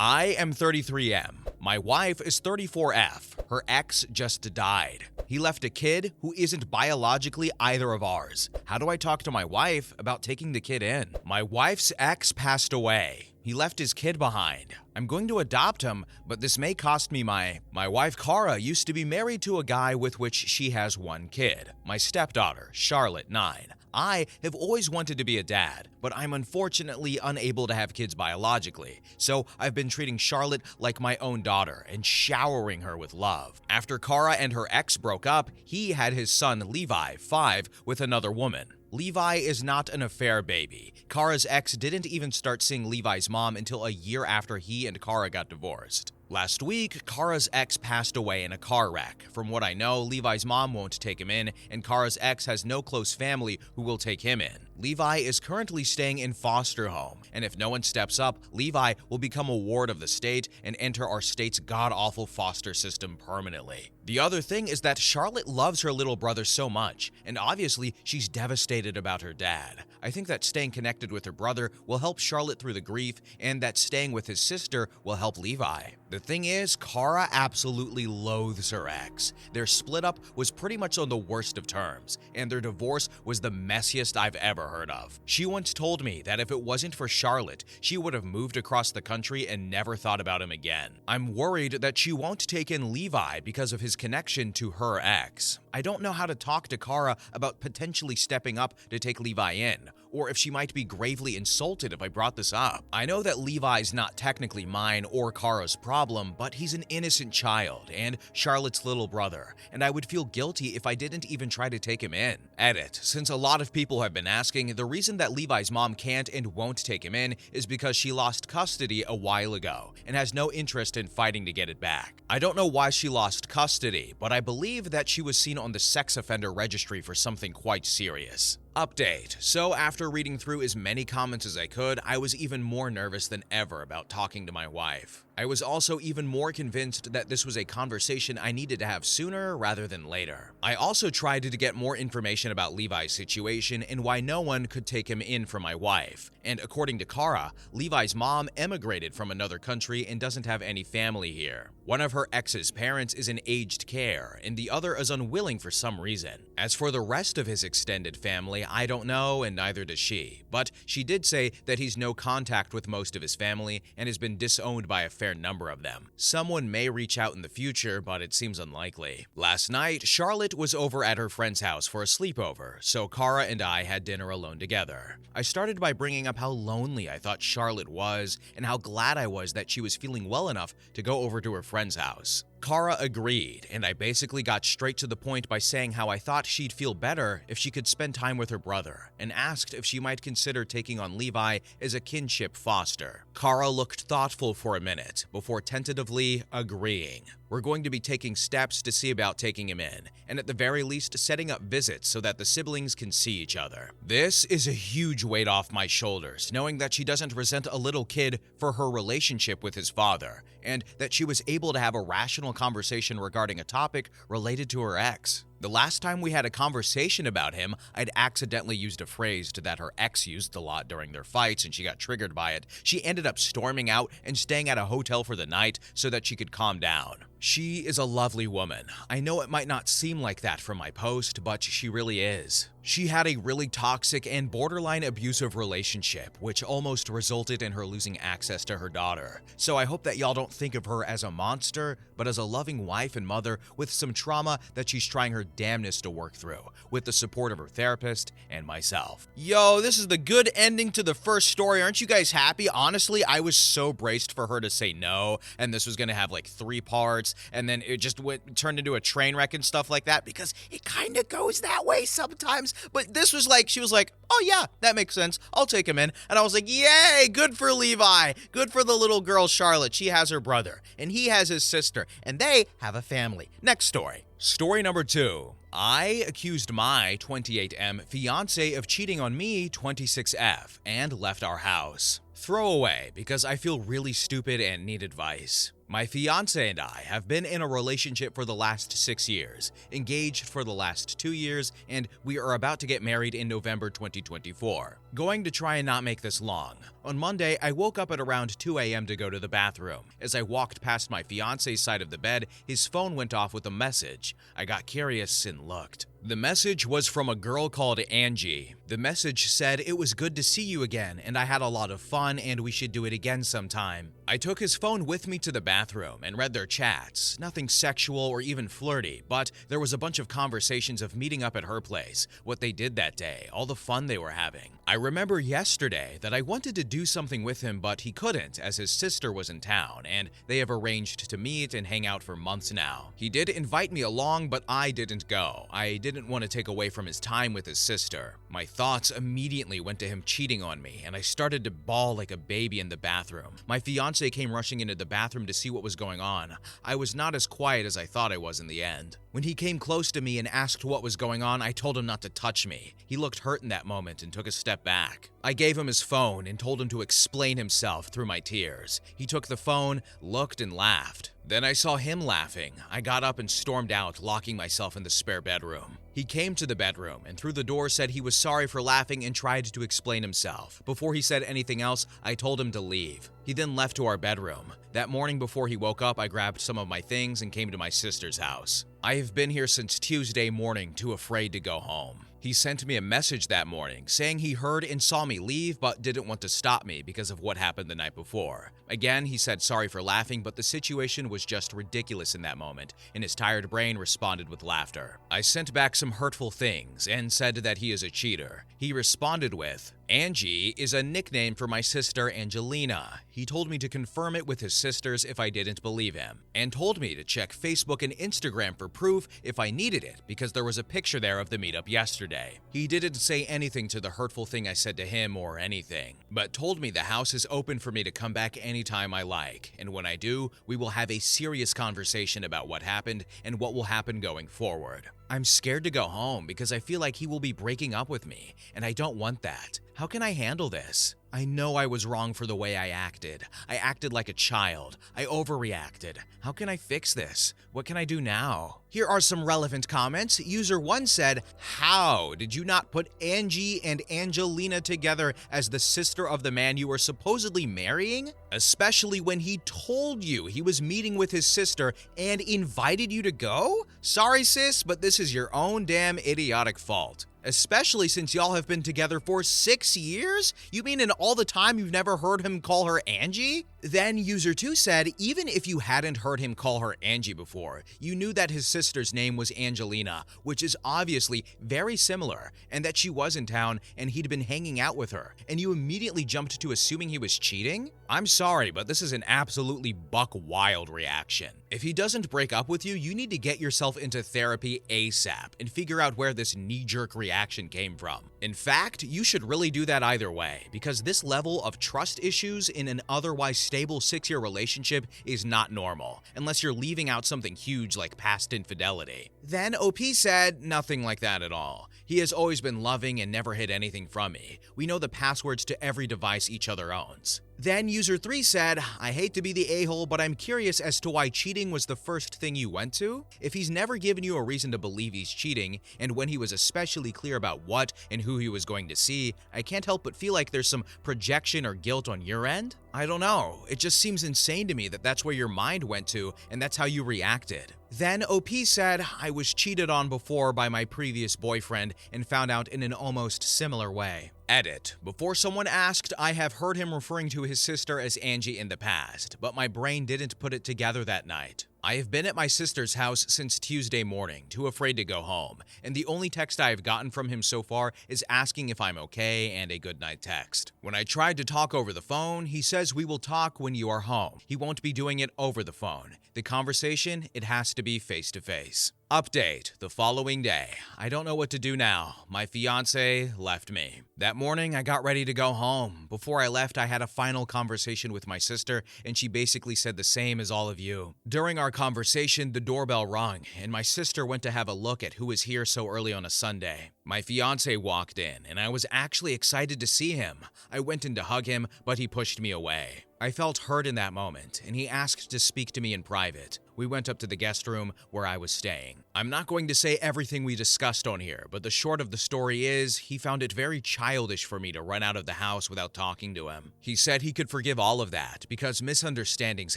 I am 33M. My wife is 34F. Her ex just died. He left a kid who isn't biologically either of ours. How do I talk to my wife about taking the kid in? My wife's ex passed away. He left his kid behind. I'm going to adopt him, but this may cost me my wife Cara used to be married to a guy with which she has one kid. My stepdaughter, Charlotte, 9. I have always wanted to be a dad, but I'm unfortunately unable to have kids biologically, so I've been treating Charlotte like my own daughter and showering her with love. After Cara and her ex broke up, he had his son Levi, 5, with another woman. Levi is not an affair baby. Kara's ex didn't even start seeing Levi's mom until a year after he and Kara got divorced. Last week, Kara's ex passed away in a car wreck. From what I know, Levi's mom won't take him in, and Kara's ex has no close family who will take him in. Levi is currently staying in foster home, and if no one steps up, Levi will become a ward of the state and enter our state's god-awful foster system permanently. The other thing is that Charlotte loves her little brother so much, and obviously she's devastated about her dad. I think that staying connected with her brother will help Charlotte through the grief, and that staying with his sister will help Levi. The thing is, Cara absolutely loathes her ex. Their split up was pretty much on the worst of terms, and their divorce was the messiest I've ever heard of. She once told me that if it wasn't for Charlotte, she would have moved across the country and never thought about him again. I'm worried that she won't take in Levi because of his connection to her ex. I don't know how to talk to Cara about potentially stepping up to take Levi in, or if she might be gravely insulted if I brought this up. I know that Levi's not technically mine or Cara's problem, but he's an innocent child and Charlotte's little brother, and I would feel guilty if I didn't even try to take him in. Edit. Since a lot of people have been asking, the reason that Levi's mom can't and won't take him in is because she lost custody a while ago and has no interest in fighting to get it back. I don't know why she lost custody, but I believe that she was seen on the sex offender registry for something quite serious. Update. So after reading through as many comments as I could, I was even more nervous than ever about talking to my wife. I was also even more convinced that this was a conversation I needed to have sooner rather than later. I also tried to get more information about Levi's situation and why no one could take him in for my wife. And according to Cara, Levi's mom emigrated from another country and doesn't have any family here. One of her ex's parents is in aged care, and the other is unwilling for some reason. As for the rest of his extended family, I don't know, and neither does she. But she did say that he's no contact with most of his family and has been disowned by a fair number of them. Someone may reach out in the future, but it seems unlikely. Last night, Charlotte was over at her friend's house for a sleepover, so Cara and I had dinner alone together. I started by bringing up how lonely I thought Charlotte was and how glad I was that she was feeling well enough to go over to her friend's house. Cara agreed, and I basically got straight to the point by saying how I thought she'd feel better if she could spend time with her brother, and asked if she might consider taking on Levi as a kinship foster. Cara looked thoughtful for a minute before tentatively agreeing. We're going to be taking steps to see about taking him in, and at the very least setting up visits so that the siblings can see each other. This is a huge weight off my shoulders, knowing that she doesn't resent a little kid for her relationship with his father, and that she was able to have a rational conversation regarding a topic related to her ex. The last time we had a conversation about him, I'd accidentally used a phrase that her ex used a lot during their fights and she got triggered by it. She ended up storming out and staying at a hotel for the night so that she could calm down. She is a lovely woman. I know it might not seem like that from my post, but she really is. She had a really toxic and borderline abusive relationship, which almost resulted in her losing access to her daughter. So I hope that y'all don't think of her as a monster, but as a loving wife and mother with some trauma that she's trying her damnedest to work through, with the support of her therapist and myself. Yo, this is the good ending to the first story. Aren't you guys happy? Honestly, I was so braced for her to say no, and this was gonna have like 3 parts, and then it just turned into a train wreck and stuff like that, because it kind of goes that way sometimes. But this was like, she was like, oh yeah, that makes sense. I'll take him in. And I was like, yay, good for Levi. Good for the little girl, Charlotte. She has her brother, and he has his sister, and they have a family. Next story. Story number 2. I accused my 28M fiance of cheating on me, 26F, and left our house. Throwaway, because I feel really stupid and need advice. My fiance and I have been in a relationship for the last 6 years, engaged for the last 2 years, and we are about to get married in November 2024. Going to try and not make this long. On Monday, I woke up at around 2 a.m. to go to the bathroom. As I walked past my fiance's side of the bed, his phone went off with a message. I got curious and looked. The message was from a girl called Angie. The message said it was good to see you again and I had a lot of fun and we should do it again sometime. I took his phone with me to the bathroom and read their chats. Nothing sexual or even flirty, but there was a bunch of conversations of meeting up at her place, what they did that day, all the fun they were having. I remember yesterday that I wanted to do something with him, but he couldn't as his sister was in town and they have arranged to meet and hang out for months now. He did invite me along, but I didn't go. I didn't want to take away from his time with his sister. My thoughts immediately went to him cheating on me, and I started to bawl like a baby in the bathroom. My fiance came rushing into the bathroom to see what was going on. I was not as quiet as I thought I was in the end. When he came close to me and asked what was going on, I told him not to touch me. He looked hurt in that moment and took a step back. I gave him his phone and told him to explain himself through my tears. He took the phone, looked, and laughed. Then I saw him laughing. I got up and stormed out, locking myself in the spare bedroom. He came to the bedroom and through the door said he was sorry for laughing and tried to explain himself. Before he said anything else, I told him to leave. He then left to our bedroom. That morning before he woke up, I grabbed some of my things and came to my sister's house. I have been here since Tuesday morning, too afraid to go home. He sent me a message that morning saying he heard and saw me leave but didn't want to stop me because of what happened the night before. Again, he said sorry for laughing, but the situation was just ridiculous in that moment, and his tired brain responded with laughter. I sent back some hurtful things and said that he is a cheater. He responded with, "Angie is a nickname for my sister Angelina. He told me to confirm it with his sisters if I didn't believe him, and told me to check Facebook and Instagram for proof if I needed it because there was a picture there of the meetup yesterday. He didn't say anything to the hurtful thing I said to him or anything, but told me the house is open for me to come back anytime I like, and when I do, we will have a serious conversation about what happened and what will happen going forward. I'm scared to go home because I feel like he will be breaking up with me, and I don't want that. How can I handle this? I know I was wrong for the way I acted. I acted like a child. I overreacted. How can I fix this? What can I do now?" Here are some relevant comments. User 1 said, "How did you not put Angie and Angelina together as the sister of the man you were supposedly marrying? Especially when he told you he was meeting with his sister and invited you to go? Sorry sis, but this is your own damn idiotic fault. Especially since y'all have been together for 6 years? You mean in all the time you've never heard him call her Angie?" Then user 2 said, "Even if you hadn't heard him call her Angie before, you knew that his sister's name was Angelina, which is obviously very similar, and that she was in town and he'd been hanging out with her, and you immediately jumped to assuming he was cheating? I'm sorry, but this is an absolutely buck wild reaction. If he doesn't break up with you, you need to get yourself into therapy ASAP and figure out where this knee-jerk reaction came from. In fact, you should really do that either way, because this level of trust issues in an otherwise stable 6-year relationship is not normal, unless you're leaving out something huge like past infidelity." Then OP said, "Nothing like that at all. He has always been loving and never hid anything from me. We know the passwords to every device each other owns." Then user 3 said, "I hate to be the a-hole, but I'm curious as to why cheating was the first thing you went to? If he's never given you a reason to believe he's cheating, and when he was especially clear about what and who he was going to see, I can't help but feel like there's some projection or guilt on your end? I don't know. It just seems insane to me that that's where your mind went to and that's how you reacted." Then OP said, "I was cheated on before by my previous boyfriend and found out in an almost similar way." Edit. Before someone asked, I have heard him referring to his sister as Angie in the past, but my brain didn't put it together that night. I have been at my sister's house since Tuesday morning, too afraid to go home, and the only text I have gotten from him so far is asking if I'm okay and a goodnight text. When I tried to talk over the phone, he says we will talk when you are home. He won't be doing it over the phone. The conversation, it has to be face-to-face. Update, the following day. I don't know what to do now. My fiance left me. That morning, I got ready to go home. Before I left, I had a final conversation with my sister, and she basically said the same as all of you. During our conversation, the doorbell rung, and my sister went to have a look at who was here so early on a Sunday. My fiance walked in, and I was actually excited to see him. I went in to hug him, but he pushed me away. I felt hurt in that moment, and he asked to speak to me in private. We went up to the guest room where I was staying. I'm not going to say everything we discussed on here, but the short of the story is, he found it very childish for me to run out of the house without talking to him. He said he could forgive all of that because misunderstandings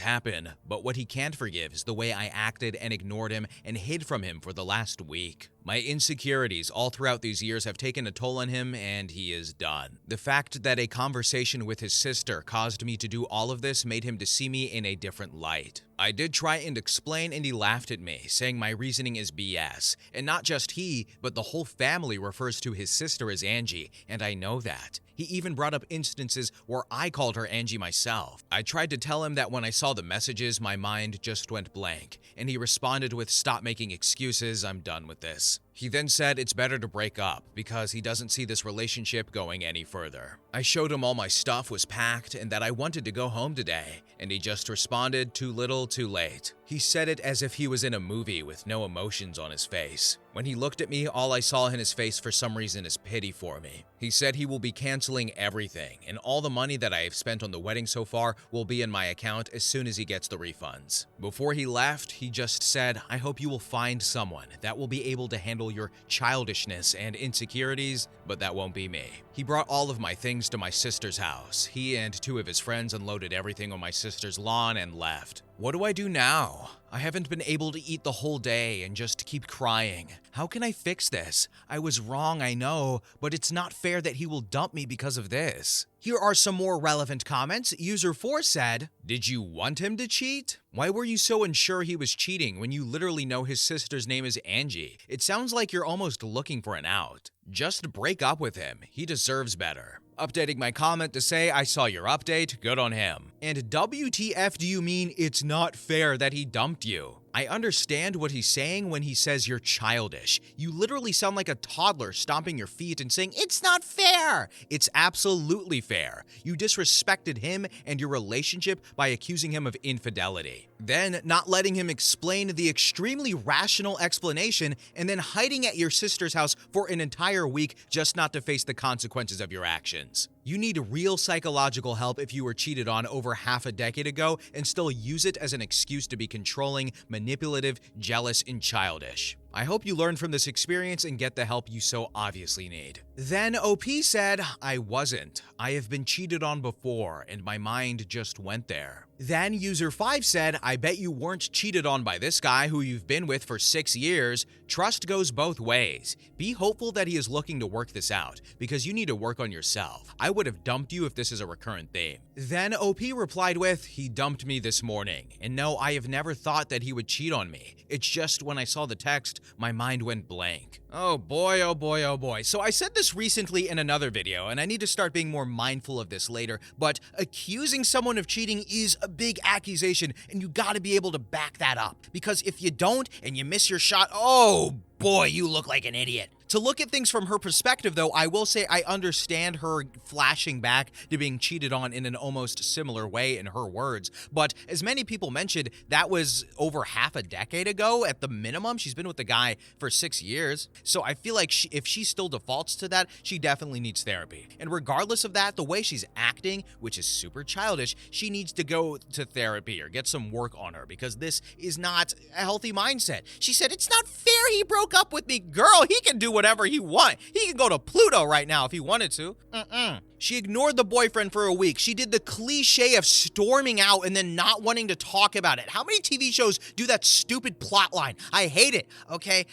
happen, but what he can't forgive is the way I acted and ignored him and hid from him for the last week. My insecurities all throughout these years have taken a toll on him, and he is done. The fact that a conversation with his sister caused me to do all of this made him to see me in a different light. I did try and explain, and he laughed at me, saying my reasoning is BS. And not just he, but the whole family refers to his sister as Angie, and I know that. He even brought up instances where I called her Angie myself. I tried to tell him that when I saw the messages, my mind just went blank, and he responded with, "Stop making excuses, I'm done with this." He then said it's better to break up because he doesn't see this relationship going any further. I showed him all my stuff was packed and that I wanted to go home today, and he just responded, "Too little, too late." He said it as if he was in a movie with no emotions on his face. When he looked at me, all I saw in his face for some reason is pity for me. He said he will be canceling everything, and all the money that I have spent on the wedding so far will be in my account as soon as he gets the refunds. Before he left, he just said, "I hope you will find someone that will be able to handle your childishness and insecurities, but that won't be me." He brought all of my things to my sister's house. He and two of his friends unloaded everything on my sister's lawn and left. What do I do now? I haven't been able to eat the whole day and just keep crying. How can I fix this? I was wrong, I know, but it's not fair that he will dump me because of this. Here are some more relevant comments. User 4 said, "Did you want him to cheat? Why were you so unsure he was cheating when you literally know his sister's name is Angie? It sounds like you're almost looking for an out. Just break up with him. He deserves better." Updating my comment to say, "I saw your update, good on him." And WTF do you mean it's not fair that he dumped you? I understand what he's saying when he says you're childish. You literally sound like a toddler stomping your feet and saying, "It's not fair." It's absolutely fair. You disrespected him and your relationship by accusing him of infidelity. Then not letting him explain the extremely rational explanation and then hiding at your sister's house for an entire week just not to face the consequences of your actions. You need real psychological help if you were cheated on over half a decade ago and still use it as an excuse to be controlling, manipulative, jealous, and childish. I hope you learn from this experience and get the help you so obviously need. Then OP said, "I wasn't. I have been cheated on before, and my mind just went there." Then user 5 said, "I bet you weren't cheated on by this guy who you've been with for 6 years. Trust goes both ways. Be hopeful that he is looking to work this out, because you need to work on yourself. I would have dumped you if this is a recurrent theme." Then OP replied with, "He dumped me this morning, and no, I have never thought that he would cheat on me. It's just when I saw the text, my mind went blank." Oh boy, oh boy, oh boy. So I said this recently in another video, and I need to start being more mindful of this later, but accusing someone of cheating is a big accusation, and you gotta be able to back that up. Because if you don't, and you miss your shot, oh boy, you look like an idiot. To look at things from her perspective, though, I will say I understand her flashing back to being cheated on in an almost similar way in her words. But as many people mentioned, that was over half a decade ago at the minimum. She's been with the guy for 6 years. So I feel like if she still defaults to that, she definitely needs therapy. And regardless of that, the way she's acting, which is super childish, she needs to go to therapy or get some work on her because this is not a healthy mindset. She said, "It's not fair he broke up with me." Girl, he can do whatever he wants. He can go to Pluto right now if he wanted to. She ignored the boyfriend for a week. She did the cliche of storming out and then not wanting to talk about it. How many TV shows do that stupid plot line? I hate it, okay?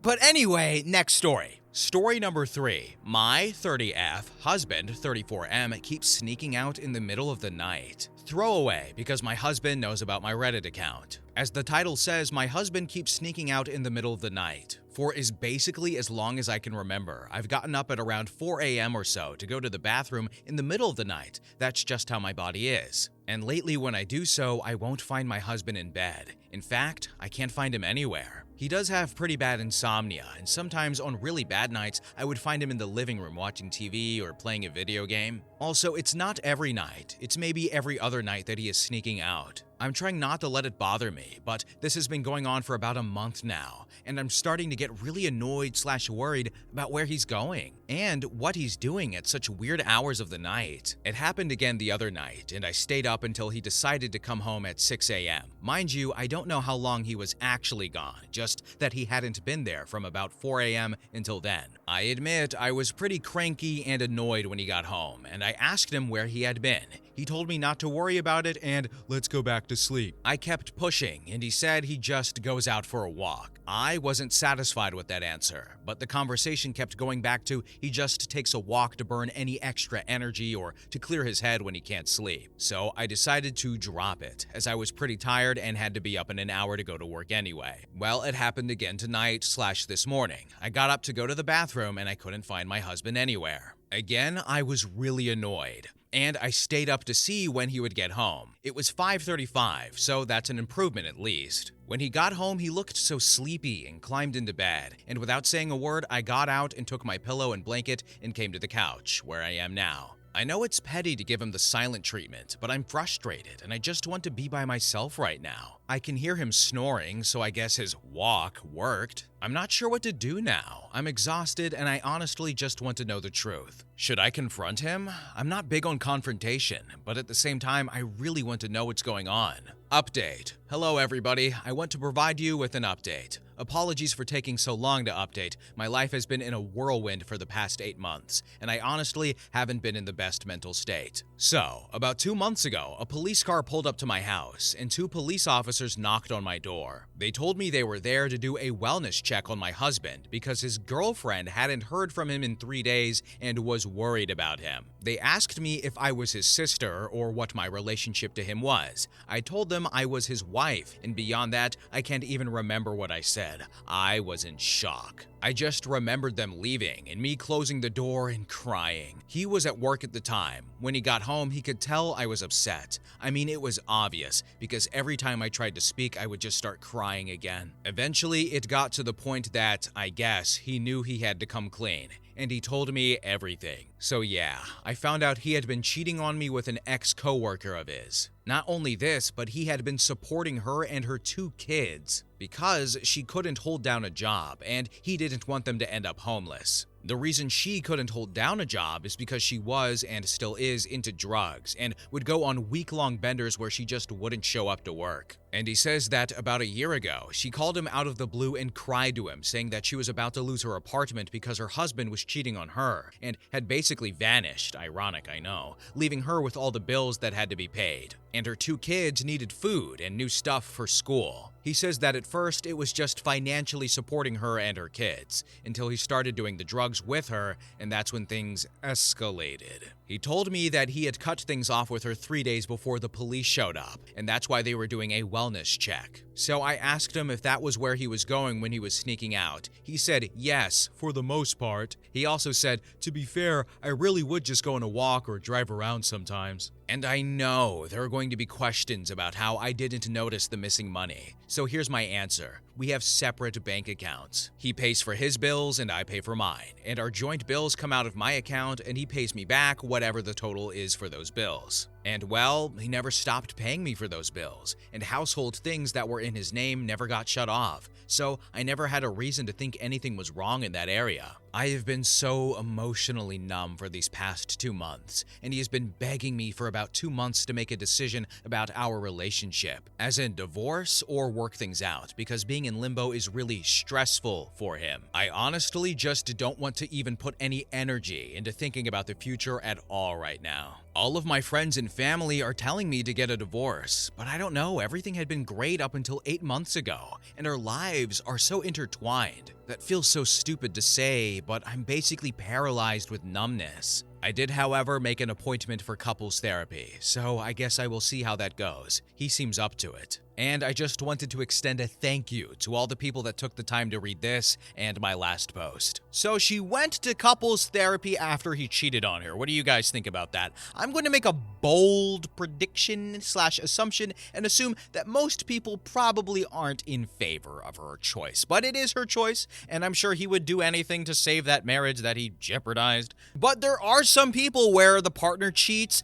But anyway, next story. Story number 3. My 30F husband, 34M, keeps sneaking out in the middle of the night. Throwaway, because my husband knows about my Reddit account. As the title says, my husband keeps sneaking out in the middle of the night. For is basically as long as I can remember. I've gotten up at around 4 a.m. or so to go to the bathroom in the middle of the night. That's just how my body is. And lately when I do so, I won't find my husband in bed. In fact, I can't find him anywhere. He does have pretty bad insomnia, and sometimes on really bad nights, I would find him in the living room watching TV or playing a video game. Also, it's not every night. It's maybe every other night that he is sneaking out. I'm trying not to let it bother me, but this has been going on for about a month now, and I'm starting to get really annoyed/worried about where he's going and what he's doing at such weird hours of the night. It happened again the other night, and I stayed up until he decided to come home at 6 a.m. Mind you, I don't know how long he was actually gone, just that he hadn't been there from about 4 a.m. until then. I admit I was pretty cranky and annoyed when he got home, and I asked him where he had been. He told me not to worry about it and let's go back to sleep. I kept pushing, and he said he just goes out for a walk. I wasn't satisfied with that answer, but the conversation kept going back to he just takes a walk to burn any extra energy or to clear his head when he can't sleep. So I decided to drop it, as I was pretty tired and had to be up in an hour to go to work anyway. Well, it happened again tonight/this morning. I got up to go to the bathroom and I couldn't find my husband anywhere. Again, I was really annoyed, and I stayed up to see when he would get home. It was 5:35, so that's an improvement at least. When he got home, he looked so sleepy and climbed into bed, and without saying a word, I got out and took my pillow and blanket and came to the couch, where I am now. I know it's petty to give him the silent treatment, but I'm frustrated and I just want to be by myself right now. I can hear him snoring, so I guess his walk worked. I'm not sure what to do now. I'm exhausted and I honestly just want to know the truth. Should I confront him? I'm not big on confrontation, but at the same time, I really want to know what's going on. Update. Hello everybody, I want to provide you with an update. Apologies for taking so long to update. My life has been in a whirlwind for the past 8 months, and I honestly haven't been in the best mental state. So, about 2 months ago, a police car pulled up to my house, and 2 police officers knocked on my door. They told me they were there to do a wellness check on my husband because his girlfriend hadn't heard from him in 3 days and was worried about him. They asked me if I was his sister or what my relationship to him was. I told them I was his wife, and beyond that, I can't even remember what I said. I was in shock. I just remembered them leaving and me closing the door and crying. He was at work at the time. When he got home, he could tell I was upset. I mean, it was obvious because every time I tried to speak, I would just start crying again. Eventually, it got to the point that, I guess, he knew he had to come clean, and he told me everything. So yeah, I found out he had been cheating on me with an ex-coworker of his. Not only this, but he had been supporting her and her 2 kids because she couldn't hold down a job and he didn't want them to end up homeless. The reason she couldn't hold down a job is because she was and still is into drugs and would go on week-long benders where she just wouldn't show up to work. And he says that about a year ago, she called him out of the blue and cried to him, saying that she was about to lose her apartment because her husband was cheating on her and had basically vanished, ironic I know, leaving her with all the bills that had to be paid. And her 2 kids needed food and new stuff for school. He says that at first it was just financially supporting her and her kids, until he started doing the drugs with her, and that's when things escalated. He told me that he had cut things off with her 3 days before the police showed up, and that's why they were doing a wellness check. So I asked him if that was where he was going when he was sneaking out. He said yes, for the most part. He also said, to be fair, I really would just go on a walk or drive around sometimes. And I know there are going to be questions about how I didn't notice the missing money. So here's my answer. We have separate bank accounts. He pays for his bills and I pay for mine. And our joint bills come out of my account and he pays me back whatever the total is for those bills. And well, he never stopped paying me for those bills, and household things that were in his name never got shut off, so I never had a reason to think anything was wrong in that area. I have been so emotionally numb for these past 2 months, and he has been begging me for about 2 months to make a decision about our relationship, as in divorce or work things out, because being in limbo is really stressful for him. I honestly just don't want to even put any energy into thinking about the future at all right now. All of my friends and family are telling me to get a divorce, but I don't know, everything had been great up until 8 months ago, and our lives are so intertwined. That feels so stupid to say, but I'm basically paralyzed with numbness. I did, however, make an appointment for couples therapy, so I guess I will see how that goes. He seems up to it. And I just wanted to extend a thank you to all the people that took the time to read this and my last post. So she went to couples therapy after he cheated on her. What do you guys think about that? I'm going to make a bold prediction/assumption and assume that most people probably aren't in favor of her choice. But it is her choice, and I'm sure he would do anything to save that marriage that he jeopardized. But there are some people where the partner cheats,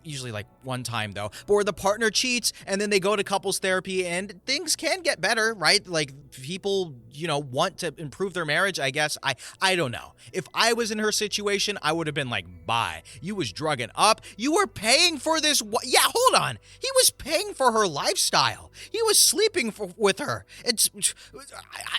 usually like one time though, but where the partner cheats and then they go to couples therapy and things can get better, right? Like people, want to improve their marriage, I guess. I don't know. If I was in her situation, I would have been like, bye. You was drugging up. You were paying for this. Yeah, hold on. He was paying for her lifestyle. He was sleeping with her.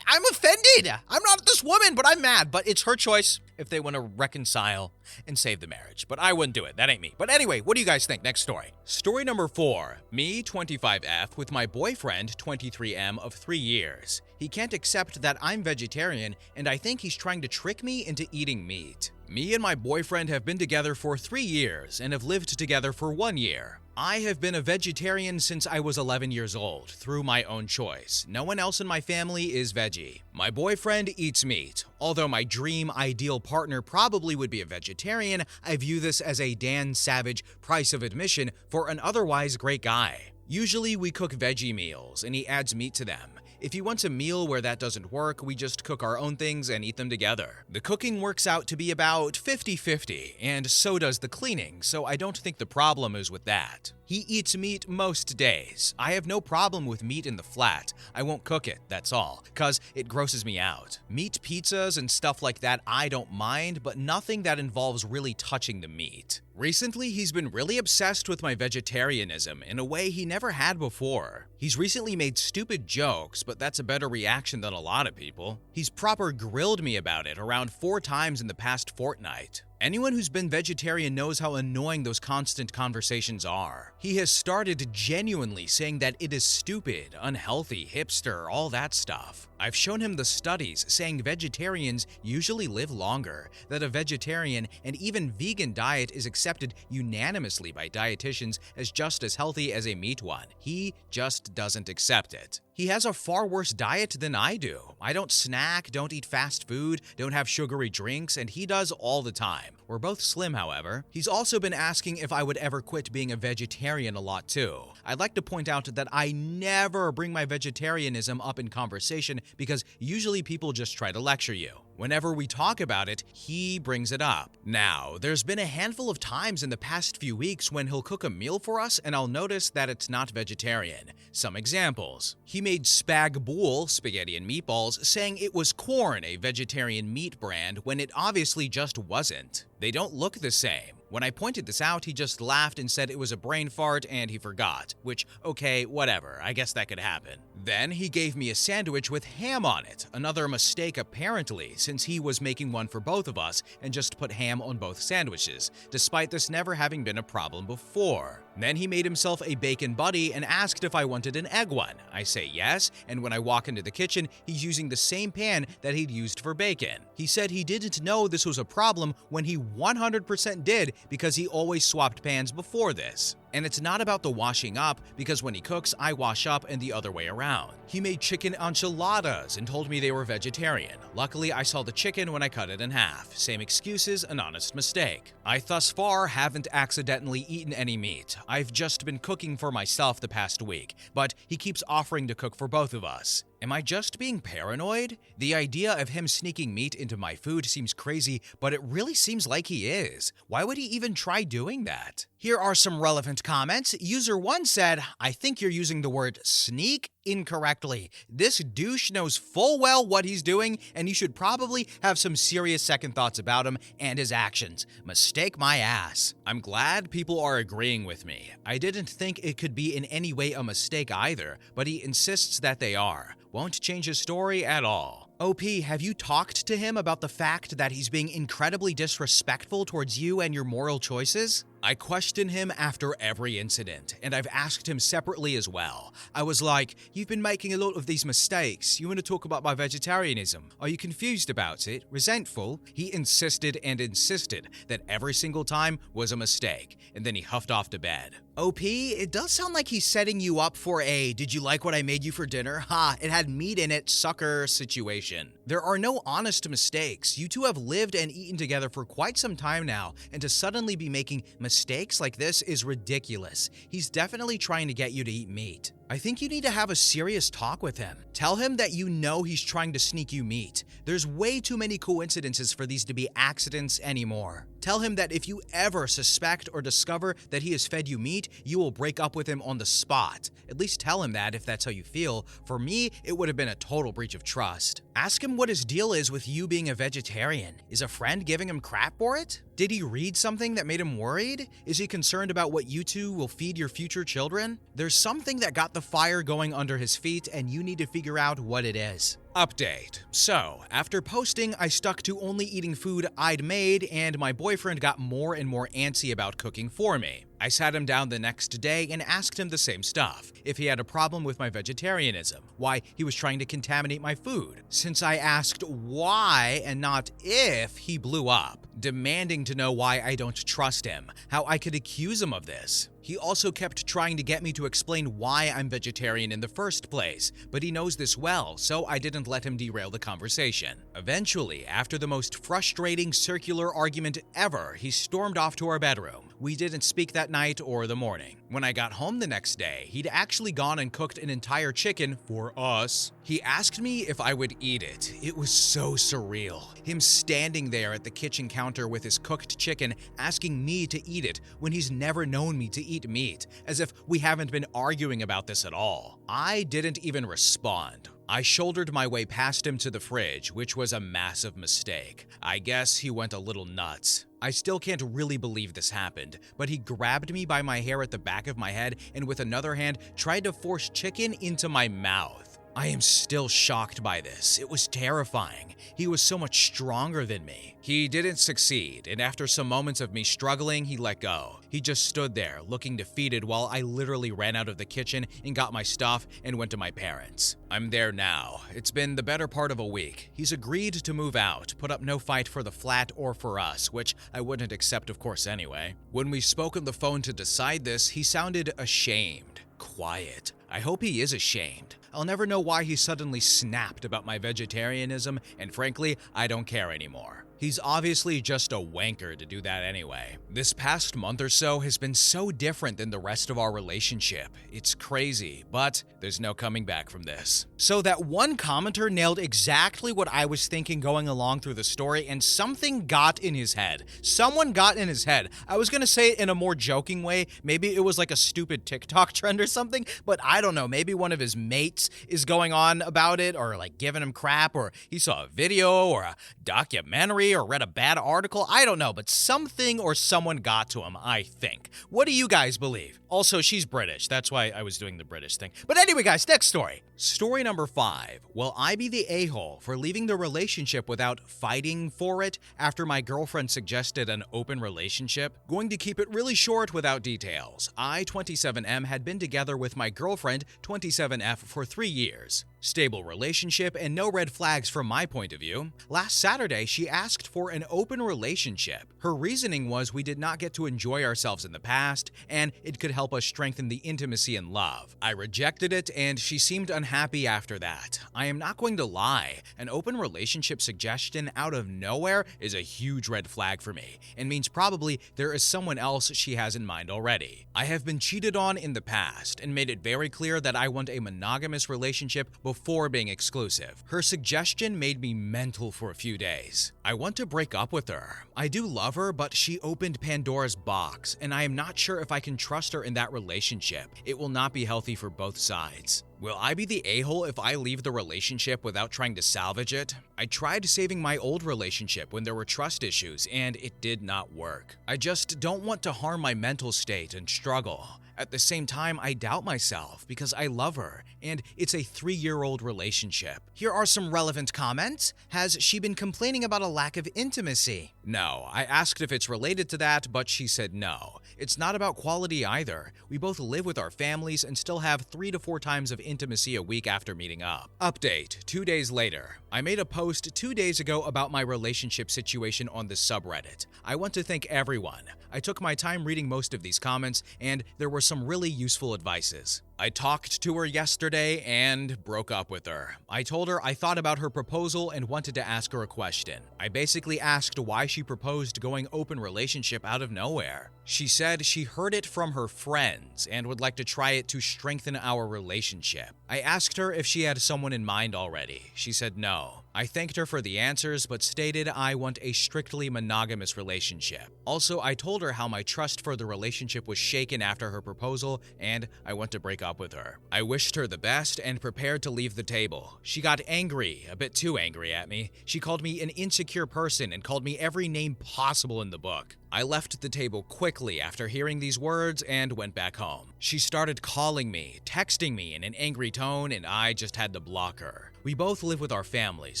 I'm offended. I'm not this woman, but I'm mad. But it's her choice if they want to reconcile and save the marriage. But I wouldn't do it. That ain't me. But anyway, what do you guys think? Next story. Story number 4. Me, 25F, with my boyfriend, 23M, of 3 years. He can't accept that I'm vegetarian, and I think he's trying to trick me into eating meat. Me and my boyfriend have been together for 3 years and have lived together for 1 year. I have been a vegetarian since I was 11 years old, through my own choice. No one else in my family is veggie. My boyfriend eats meat. Although my dream ideal partner probably would be a vegetarian, I view this as a Dan Savage price of admission for an otherwise great guy. Usually we cook veggie meals and he adds meat to them. If he wants a meal where that doesn't work, we just cook our own things and eat them together. The cooking works out to be about 50-50, and so does the cleaning, so I don't think the problem is with that. He eats meat most days. I have no problem with meat in the flat. I won't cook it, that's all, cause it grosses me out. Meat pizzas and stuff like that I don't mind, but nothing that involves really touching the meat. Recently, he's been really obsessed with my vegetarianism in a way he never had before. He's recently made stupid jokes, but that's a better reaction than a lot of people. He's proper grilled me about it around 4 times in the past fortnight. Anyone who's been vegetarian knows how annoying those constant conversations are. He has started genuinely saying that it is stupid, unhealthy, hipster, all that stuff. I've shown him the studies saying vegetarians usually live longer, that a vegetarian and even vegan diet is accepted unanimously by dietitians as just as healthy as a meat one. He just doesn't accept it. He has a far worse diet than I do. I don't snack, don't eat fast food, don't have sugary drinks, and he does all the time. We're both slim, however. He's also been asking if I would ever quit being a vegetarian a lot too. I'd like to point out that I never bring my vegetarianism up in conversation because usually people just try to lecture you. Whenever we talk about it, he brings it up. Now, there's been a handful of times in the past few weeks when he'll cook a meal for us and I'll notice that it's not vegetarian. Some examples. He made spag bowl, spaghetti and meatballs, saying it was Corn, a vegetarian meat brand, when it obviously just wasn't. They don't look the same. When I pointed this out, he just laughed and said it was a brain fart and he forgot, which, okay, whatever, I guess that could happen. Then he gave me a sandwich with ham on it, another mistake apparently, since he was making one for both of us and just put ham on both sandwiches, despite this never having been a problem before. Then he made himself a bacon buddy and asked if I wanted an egg one. I say yes, and when I walk into the kitchen, he's using the same pan that he'd used for bacon. He said he didn't know this was a problem when he 100% did because he always swapped pans before this. And it's not about the washing up, because when he cooks, I wash up and the other way around. He made chicken enchiladas and told me they were vegetarian. Luckily, I saw the chicken when I cut it in half. Same excuses, an honest mistake. I thus far haven't accidentally eaten any meat. I've just been cooking for myself the past week, but he keeps offering to cook for both of us. Am I just being paranoid? The idea of him sneaking meat into my food seems crazy, but it really seems like he is. Why would he even try doing that? Here are some relevant comments. User 1 said, I think you're using the word sneak incorrectly. This douche knows full well what he's doing, and you should probably have some serious second thoughts about him and his actions. Mistake my ass. I'm glad people are agreeing with me. I didn't think it could be in any way a mistake either, but he insists that they are. Won't change his story at all. OP, have you talked to him about the fact that he's being incredibly disrespectful towards you and your moral choices? I question him after every incident, and I've asked him separately as well. I was like, you've been making a lot of these mistakes. You want to talk about my vegetarianism? Are you confused about it? Resentful? He insisted and insisted that every single time was a mistake, and then he huffed off to bed. OP, it does sound like he's setting you up for a "did you like what I made you for dinner? Ha, it had meat in it" sucker situation. There are no honest mistakes. You two have lived and eaten together for quite some time now, and to suddenly be making mistakes like this is ridiculous. He's definitely trying to get you to eat meat. I think you need to have a serious talk with him. Tell him that you know he's trying to sneak you meat. There's way too many coincidences for these to be accidents anymore. Tell him that if you ever suspect or discover that he has fed you meat, you will break up with him on the spot. At least tell him that if that's how you feel. For me, it would have been a total breach of trust. Ask him what his deal is with you being a vegetarian. Is a friend giving him crap for it? Did he read something that made him worried? Is he concerned about what you two will feed your future children? There's something that got the fire going under his feet, and you need to figure out what it is. Update. So, after posting, I stuck to only eating food I'd made, and my boyfriend got more and more antsy about cooking for me. I sat him down the next day and asked him the same stuff. If he had a problem with my vegetarianism, why he was trying to contaminate my food. Since I asked why and not if, he blew up, demanding to know why I don't trust him, how I could accuse him of this. He also kept trying to get me to explain why I'm vegetarian in the first place, but he knows this well, so I didn't let him derail the conversation. Eventually, after the most frustrating circular argument ever, he stormed off to our bedroom. We didn't speak that night or the morning. When I got home the next day, he'd actually gone and cooked an entire chicken for us. He asked me if I would eat it. It was so surreal. Him standing there at the kitchen counter with his cooked chicken, asking me to eat it when he's never known me to eat meat, as if we haven't been arguing about this at all. I didn't even respond. I shouldered my way past him to the fridge, which was a massive mistake. I guess he went a little nuts. I still can't really believe this happened, but he grabbed me by my hair at the back of my head and with another hand tried to force chicken into my mouth. I am still shocked by this. It was terrifying. He was so much stronger than me. He didn't succeed, and after some moments of me struggling, he let go. He just stood there, looking defeated while I literally ran out of the kitchen and got my stuff and went to my parents. I'm there now. It's been the better part of a week. He's agreed to move out, put up no fight for the flat or for us, which I wouldn't accept of course anyway. When we spoke on the phone to decide this, he sounded ashamed. Quiet. I hope he is ashamed. I'll never know why he suddenly snapped about my vegetarianism, and frankly, I don't care anymore. He's obviously just a wanker to do that anyway. This past month or so has been so different than the rest of our relationship. It's crazy, but there's no coming back from this. So that one commenter nailed exactly what I was thinking going along through the story, and something got in his head. Someone got in his head. I was gonna say it in a more joking way. Maybe it was like a stupid TikTok trend or something, but I don't know. Maybe one of his mates is going on about it, or like giving him crap, or he saw a video or a documentary or read a bad article. I don't know, but something or someone got to him, I think. What do you guys believe? Also, she's British. That's why I was doing the British thing. But anyway, guys, next story. Story number 5. Will I be the a-hole for leaving the relationship without fighting for it after my girlfriend suggested an open relationship? Going to keep it really short without details. I, 27M, had been together with my girlfriend, 27F, for 3 years. Stable relationship and no red flags from my point of view. Last Saturday, she asked for an open relationship. Her reasoning was we did not get to enjoy ourselves in the past, and it could help us strengthen the intimacy and love. I rejected it, and she seemed unhappy after that. I am not going to lie. An open relationship suggestion out of nowhere is a huge red flag for me, and means probably there is someone else she has in mind already. I have been cheated on in the past, and made it very clear that I want a monogamous relationship before being exclusive. Her suggestion made me mental for a few days. I want to break up with her. I do love her, but she opened Pandora's box, and I am not sure if I can trust her in that relationship. It will not be healthy for both sides. Will I be the a-hole if I leave the relationship without trying to salvage it? I tried saving my old relationship when there were trust issues, and it did not work. I just don't want to harm my mental state and struggle. At the same time, I doubt myself because I love her, and it's a 3-year-old relationship. Here are some relevant comments. Has she been complaining about a lack of intimacy? No, I asked if it's related to that, but she said no. It's not about quality either. We both live with our families and still have 3 to 4 times of intimacy a week after meeting up. Update, 2 days later. I made a post 2 days ago about my relationship situation on the subreddit. I want to thank everyone. I took my time reading most of these comments, and there were some really useful advices. I talked to her yesterday and broke up with her. I told her I thought about her proposal and wanted to ask her a question. I basically asked why she proposed going open relationship out of nowhere. She said she heard it from her friends and would like to try it to strengthen our relationship. I asked her if she had someone in mind already. She said no. I thanked her for the answers, but stated I want a strictly monogamous relationship. Also, I told her how my trust for the relationship was shaken after her proposal, and I want to break up with her. I wished her the best and prepared to leave the table. She got angry, a bit too angry at me. She called me an insecure person and called me every name possible in the book. I left the table quickly after hearing these words and went back home. She started calling me, texting me in an angry tone, and I just had to block her. We both live with our families,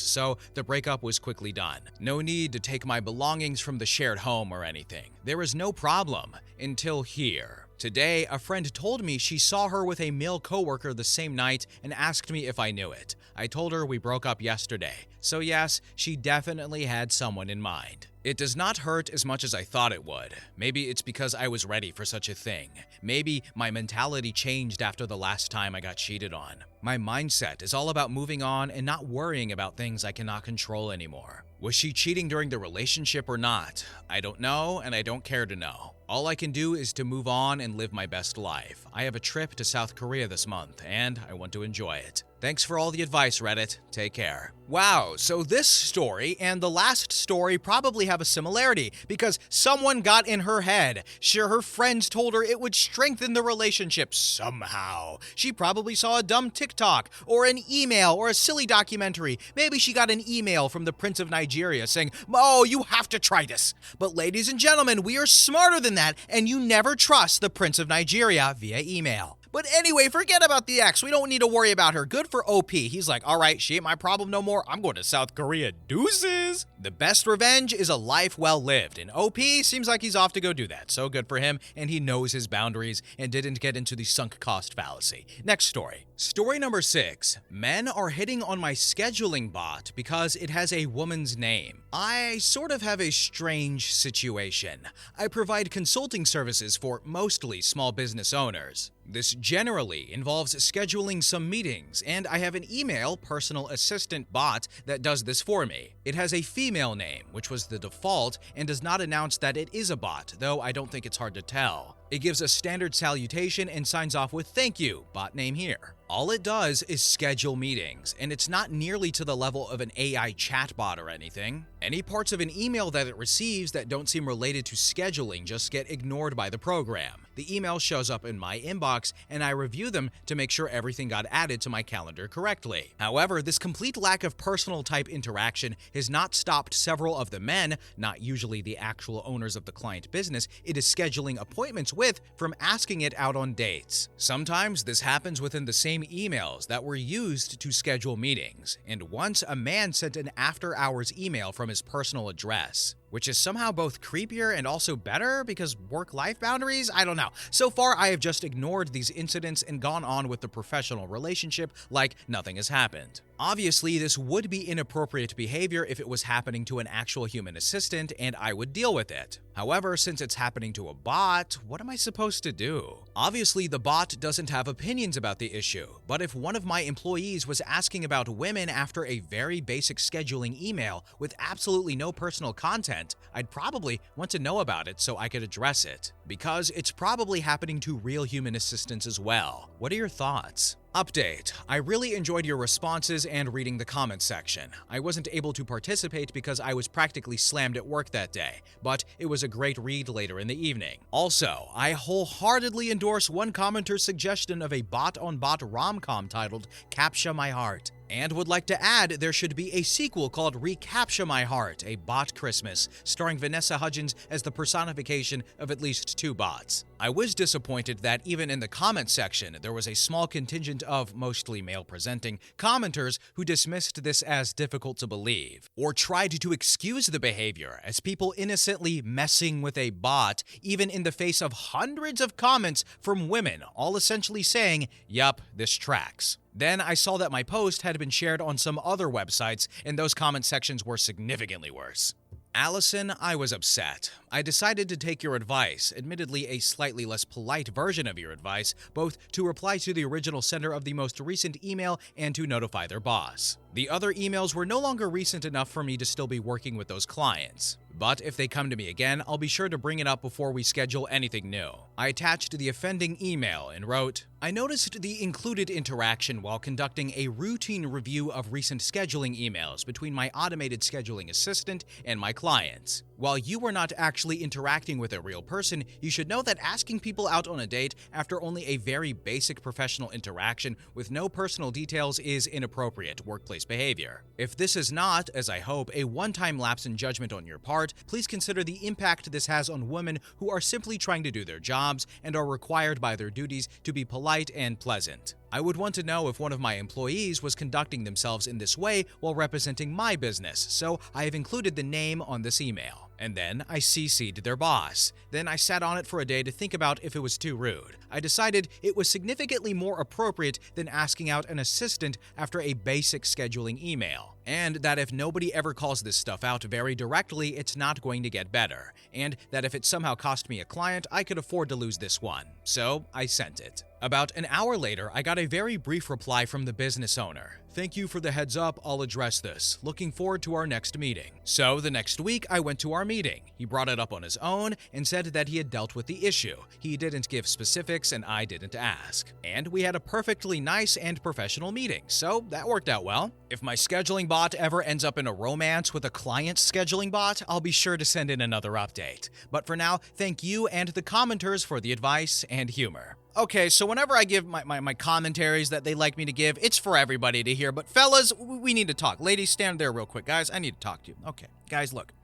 so the breakup was quickly done. No need to take my belongings from the shared home or anything. There was no problem until here. Today, a friend told me she saw her with a male coworker the same night and asked me if I knew it. I told her we broke up yesterday. So yes, she definitely had someone in mind. It does not hurt as much as I thought it would. Maybe it's because I was ready for such a thing. Maybe my mentality changed after the last time I got cheated on. My mindset is all about moving on and not worrying about things I cannot control anymore. Was she cheating during the relationship or not? I don't know, and I don't care to know. All I can do is to move on and live my best life. I have a trip to South Korea this month, and I want to enjoy it. Thanks for all the advice, Reddit. Take care. Wow, so this story and the last story probably have a similarity because someone got in her head. Sure, her friends told her it would strengthen the relationship somehow. She probably saw a dumb TikTok or an email or a silly documentary. Maybe she got an email from the Prince of Nigeria saying, "Oh, you have to try this." But ladies and gentlemen, we are smarter than that, and you never trust the Prince of Nigeria via email. But anyway, forget about the ex. We don't need to worry about her. Good for OP. He's like, all right, she ain't my problem no more. I'm going to South Korea. Deuces. The best revenge is a life well lived. And OP seems like he's off to go do that. So good for him. And he knows his boundaries and didn't get into the sunk cost fallacy. Next story. Story number 6. Men are hitting on my scheduling bot because it has a woman's name. I sort of have a strange situation. I provide consulting services for mostly small business owners. This generally involves scheduling some meetings, and I have an email personal assistant bot that does this for me. It has a female name, which was the default, and does not announce that it is a bot, though I don't think it's hard to tell. It gives a standard salutation and signs off with "Thank you, bot name here." All it does is schedule meetings, and it's not nearly to the level of an AI chatbot or anything. Any parts of an email that it receives that don't seem related to scheduling just get ignored by the program. The email shows up in my inbox, and I review them to make sure everything got added to my calendar correctly. However, this complete lack of personal type interaction has not stopped several of the men, not usually the actual owners of the client business it is scheduling appointments with, from asking it out on dates. Sometimes this happens within the same emails that were used to schedule meetings, and once a man sent an after-hours email from his personal address, which is somehow both creepier and also better because work-life boundaries? I don't know. So far, I have just ignored these incidents and gone on with the professional relationship like nothing has happened. Obviously, this would be inappropriate behavior if it was happening to an actual human assistant, and I would deal with it. However, since it's happening to a bot, what am I supposed to do? Obviously, the bot doesn't have opinions about the issue, but if one of my employees was asking about women after a very basic scheduling email with absolutely no personal content, I'd probably want to know about it so I could address it, because it's probably happening to real human assistants as well. What are your thoughts? Update. I really enjoyed your responses and reading the comments section. I wasn't able to participate because I was practically slammed at work that day, but it was a great read later in the evening. Also, I wholeheartedly endorse one commenter's suggestion of a bot-on-bot rom-com titled Capture My Heart, and would like to add there should be a sequel called Recapture My Heart, a Bot Christmas, starring Vanessa Hudgens as the personification of at least 2 bots. I was disappointed that even in the comment section, there was a small contingent of mostly male-presenting commenters who dismissed this as difficult to believe, or tried to excuse the behavior as people innocently messing with a bot, even in the face of hundreds of comments from women, all essentially saying, "Yup, this tracks." Then I saw that my post had been shared on some other websites, and those comment sections were significantly worse. Allison, I was upset. I decided to take your advice, admittedly a slightly less polite version of your advice, both to reply to the original sender of the most recent email and to notify their boss. The other emails were no longer recent enough for me to still be working with those clients. But if they come to me again, I'll be sure to bring it up before we schedule anything new. I attached the offending email and wrote, I noticed the included interaction while conducting a routine review of recent scheduling emails between my automated scheduling assistant and my clients. While you were not actually interacting with a real person, you should know that asking people out on a date after only a very basic professional interaction with no personal details is inappropriate workplace behavior. If this is not, as I hope, a one-time lapse in judgment on your part, please consider the impact this has on women who are simply trying to do their jobs and are required by their duties to be polite and pleasant. I would want to know if one of my employees was conducting themselves in this way while representing my business, so I have included the name on this email. And then I CC'd their boss. Then I sat on it for a day to think about if it was too rude. I decided it was significantly more appropriate than asking out an assistant after a basic scheduling email. And that if nobody ever calls this stuff out very directly, it's not going to get better. And that if it somehow cost me a client, I could afford to lose this one. So I sent it. About an hour later, I got a very brief reply from the business owner. Thank you for the heads up, I'll address this. Looking forward to our next meeting. So the next week, I went to our meeting. He brought it up on his own and said that he had dealt with the issue. He didn't give specifics and I didn't ask. And we had a perfectly nice and professional meeting, so that worked out well. If my scheduling bot ever ends up in a romance with a client's scheduling bot, I'll be sure to send in another update. But for now, thank you and the commenters for the advice and humor. Okay, so whenever I give my commentaries that they like me to give, it's for everybody to hear. But fellas, we need to talk. Ladies, stand there real quick. Guys, I need to talk to you. Okay, guys, look.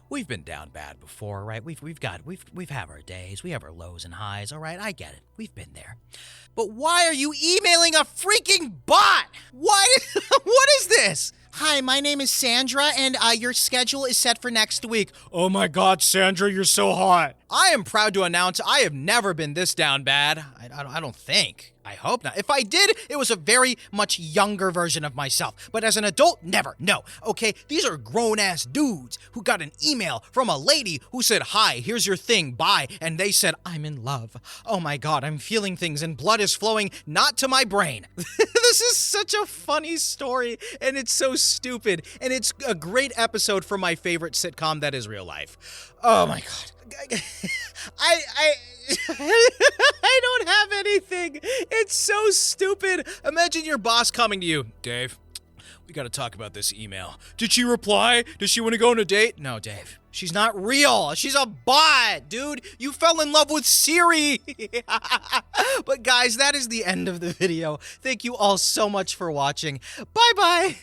We've been down bad before, right? We've had our days. We have our lows and highs, all right? I get it. We've been there. But why are you emailing a freaking bot? What is this? Hi, my name is Sandra, and your schedule is set for next week. Oh my God, Sandra, you're so hot. I am proud to announce I have never been this down bad. I don't think. I hope not. If I did, it was a very much younger version of myself. But as an adult, never. No. Okay, these are grown-ass dudes who got an email from a lady who said, hi, here's your thing, bye. And they said, I'm in love. Oh my God, I'm feeling things and blood is flowing, not to my brain. This is such a funny story, and it's so stupid. And it's a great episode for my favorite sitcom that is real life. Oh my God. I don't have anything. It's so stupid. Imagine your boss coming to you. Dave, we gotta talk about this email. Did she reply? Does she want to go on a date? No, Dave. She's not real. She's a bot, dude. You fell in love with Siri. But guys, that is the end of the video. Thank you all so much for watching. Bye-bye.